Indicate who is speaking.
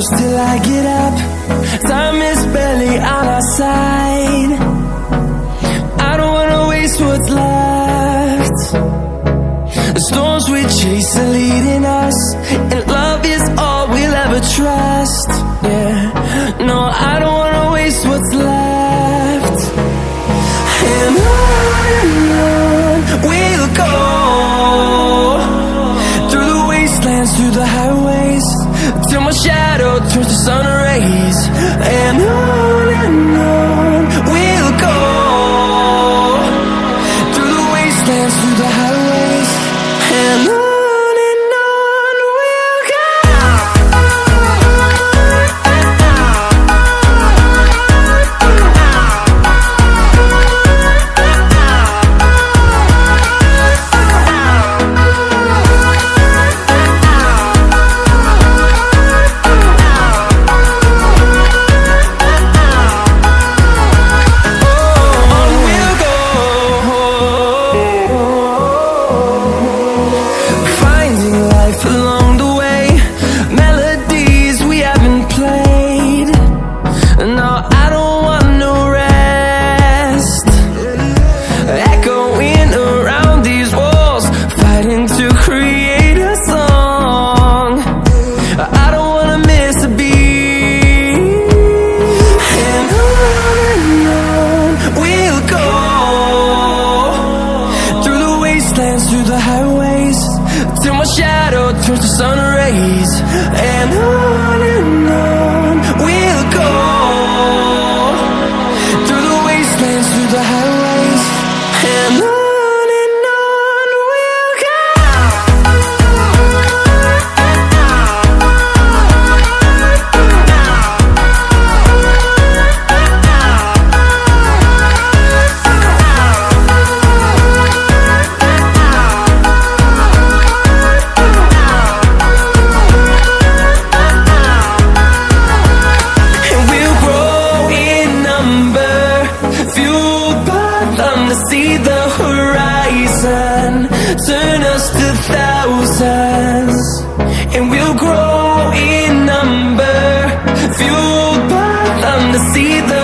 Speaker 1: close till I get up. Time is barely on our side. I don't wanna waste what's left. The storms we chase are leading us, and love is all we'll ever trust. Yeah, no, I don't wanna waste what's left. And on we'll go, through the wastelands, through the highways, till my shadow turns to sun rays. And on we'll go, through the wastelands, through the highways, and on we'll go. Along the way, melodies we haven't played. No, I don't want no rest. Echoing around these walls, fighting to create a song. I don't wanna miss a beat. And on we'll go, through the wastelands, through the highways, till my shadow turns to sun rays. And on we'll go, through the wastelands, through the highways, and on we'll go. To see the horizon turn us to thousands, and we'll grow in number, fueled by them to see the